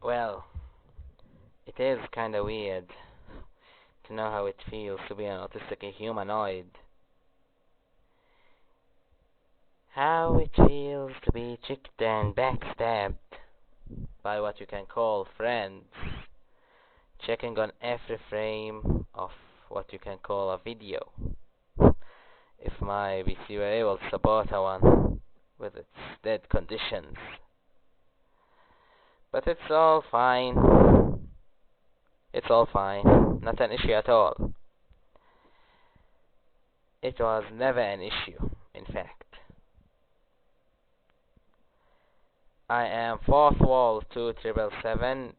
Well, it is kinda weird to know how it feels to be an autistic humanoid. How it feels to be tricked and backstabbed by what you can call friends, checking on every frame of what you can call a video. If my PC were able to support a one with its dead conditions. But it's all fine. It's all fine. Not an issue at all. It was never an issue, in fact. I am fourth wall 2777,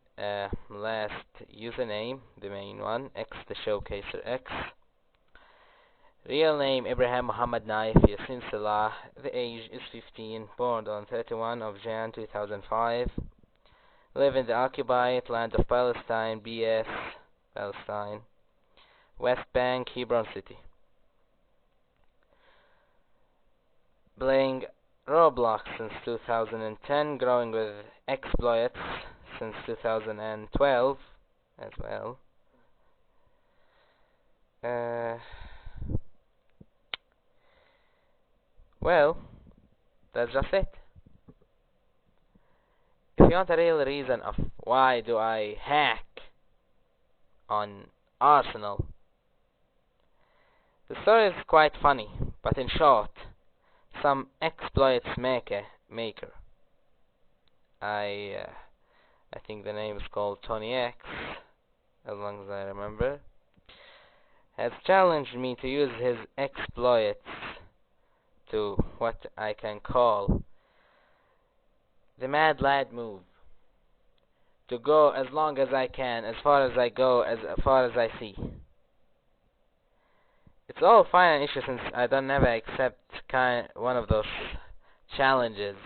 last username, the main one, X the Showcaser X. Real name Ibrahim Muhammad Naif Yassin Salah. The age is 15, born on 31 of Jan 2005. Live in the occupied land of Palestine, BS, Palestine, West Bank, Hebron City. Playing Roblox since 2010, growing with exploits since 2012 as well. Well, that's just it. If you want a real reason of why do I hack on Arsenal, the story is quite funny, but in short, some exploits maker, I think the name is called Tony X, as long as I remember, has challenged me to use his exploits to what I can call the mad lad move. To go as long as I can, as far as I go, as far as I see. It's all fine and issue since I don't never accept one of those challenges.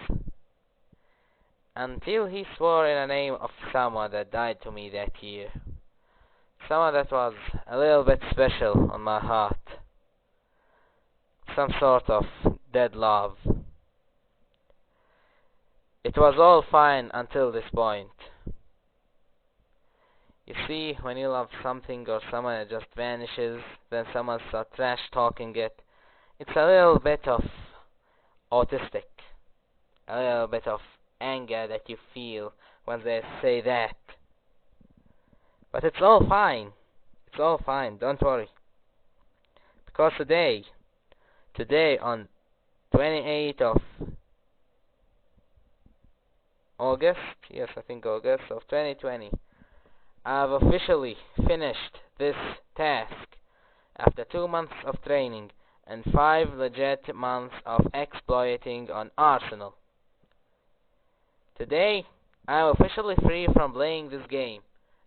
Until he swore in the name of someone that died to me that year. Someone that was a little bit special on my heart. Some sort of dead love. It was all fine until this point. You see, when you love something or someone, it just vanishes, then someone starts trash talking it. It's a little bit of autistic. A little bit of anger that you feel when they say that. But it's all fine. It's all fine, don't worry. Because today on 28th of August, yes, I think August of 2020, I've officially finished this task after 2 months of training and 5 legit months of exploiting on Arsenal. Today, I'm officially free from playing this game.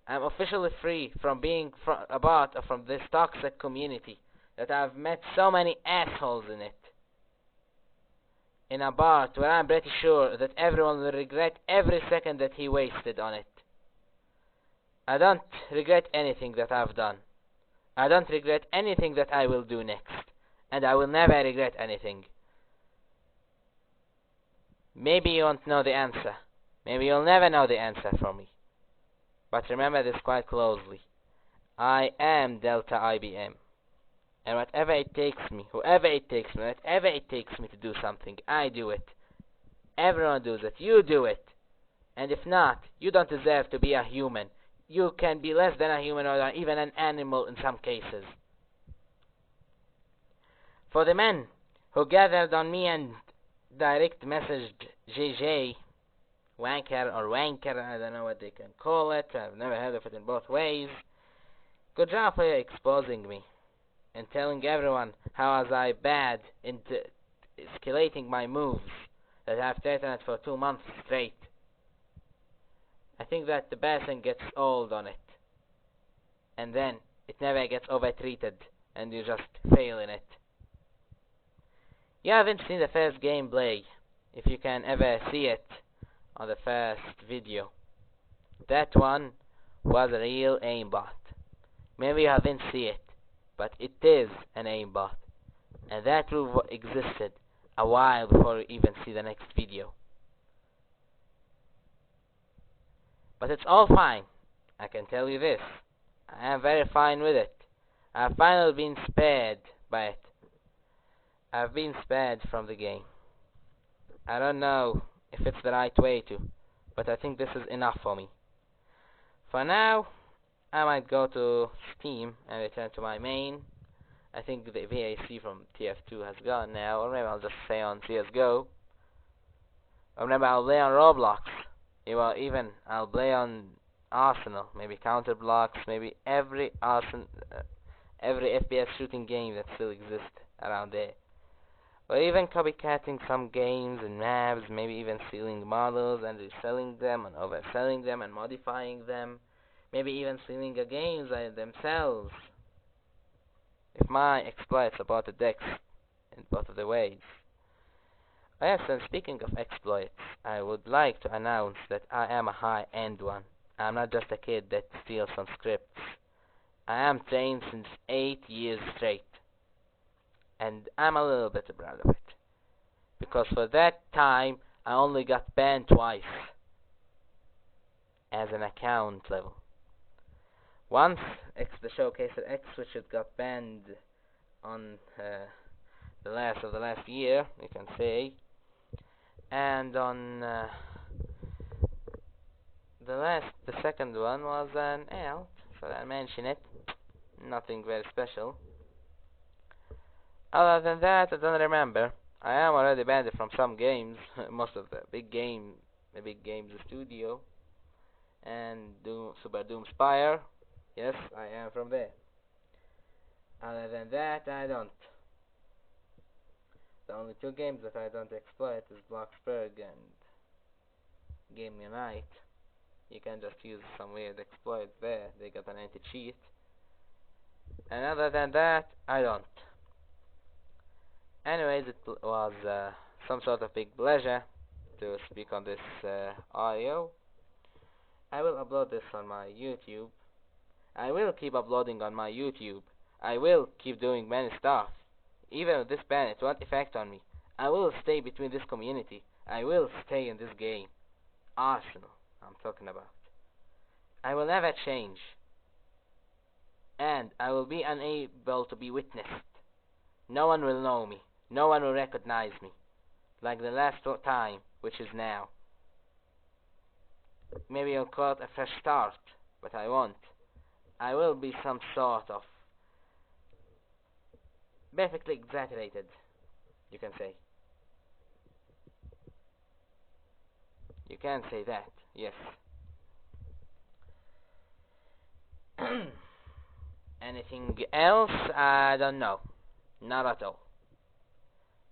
I'm officially free from being a part from this toxic community that I've met so many assholes in it. In a bar where I'm pretty sure that everyone will regret every second that he wasted on it. I don't regret anything that I've done. I don't regret anything that I will do next. And I will never regret anything. Maybe you won't know the answer. Maybe you'll never know the answer from me. But remember this quite closely. I am Delta IBM. And whatever it takes me, whoever it takes me, whatever it takes me to do something, I do it. Everyone does it. You do it. And if not, you don't deserve to be a human. You can be less than a human or even an animal in some cases. For the men who gathered on me and direct messaged JJ, wanker or wanker, I don't know what they can call it, I've never heard of it in both ways. Good job for exposing me and telling everyone how was I bad into escalating my moves that I've threatened for 2 months straight. I think that the bad thing gets old on it. And then it never gets overtreated and you just fail in it. You haven't seen the first gameplay, if you can ever see it on the first video. That one was a real aimbot. Maybe you haven't seen it, but it is an aimbot. And that rule existed a while before you even see the next video. But it's all fine. I can tell you this. I am very fine with it. I've finally been spared by it. I've been spared from the game. I don't know if it's the right way to, but I think this is enough for me. For now, I might go to Steam and return to my main. I think the VAC from TF2 has gone now, or maybe I'll just stay on CSGO. Or maybe I'll play on Roblox. Even I'll play on Arsenal, maybe Counterblocks, maybe every FPS shooting game that still exists around there. Or even copycatting some games and maps, maybe even stealing models and reselling them and overselling them and modifying them. Maybe even stealing the games themselves. If my exploits support the decks in both of the ways. Oh yes, and speaking of exploits, I would like to announce that I am a high-end one. I'm not just a kid that steals some scripts. I am trained since 8 years straight. And I'm a little bit proud of it. Because for that time, I only got banned twice. As an account level. Once, the Showcaser X, which it got banned on the last year, you can say. And on the second one was an L, so I mention it. Nothing very special. Other than that, I don't remember. I am already banned from some games, most of the big games studio, and Super Doom Spire. Yes, I am from there. Other than that, I don't. The only two games that I don't exploit is Bloxburg and Game Unite. You can just use some weird exploits there. They got an anti-cheat. And other than that, I don't. Anyways, it was some sort of big pleasure to speak on this audio. I will upload this on my YouTube. I will keep uploading on my YouTube. I will keep doing many stuff. Even with this ban, it won't affect on me. I will stay between this community. I will stay in this game. Arsenal, I'm talking about. I will never change. And I will be unable to be witnessed. No one will know me. No one will recognize me. Like the last time, which is now. Maybe I'll call it a fresh start, but I won't. I will be some sort of basically exaggerated, you can say. You can say that, yes. Anything else? I don't know. Not at all.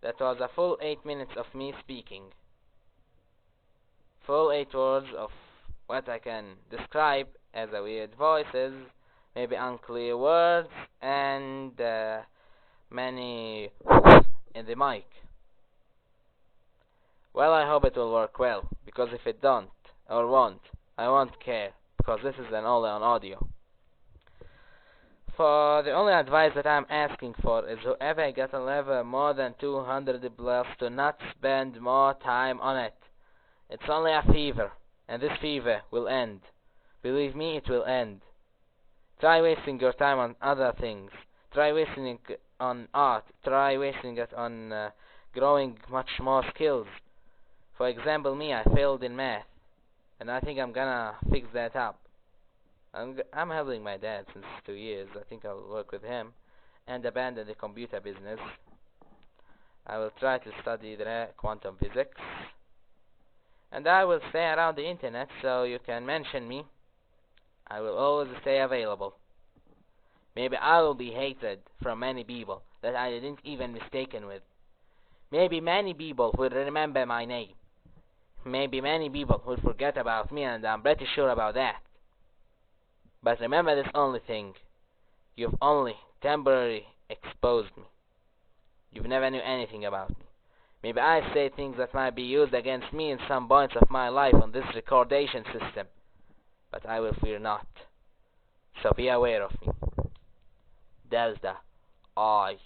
That was a full 8 minutes of me speaking. Full 8 words of what I can describe as a weird voices, maybe unclear words, and many in the mic. Well, I hope it will work well, because if it don't, or won't, I won't care, because this is only on audio. For the only advice that I'm asking for is whoever got a level more than 200 plus to not spend more time on it. It's only a fever, and this fever will end. Believe me, it will end. Try wasting your time on other things. Try wasting it on art. Try wasting it on growing much more skills. For example, me, I failed in math, and I think I'm gonna fix that up. I'm helping my dad since 2 years. I think I'll work with him and abandon the computer business. I will try to study the quantum physics, and I will stay around the internet so you can mention me. I will always stay available. Maybe I will be hated from many people that I didn't even mistaken with. Maybe many people will remember my name. Maybe many people will forget about me, and I'm pretty sure about that. But remember this only thing. You've only temporarily exposed me. You've never knew anything about me. Maybe I say things that might be used against me in some points of my life on this recordation system. But I will fear not. So be aware of me. Delta IBM.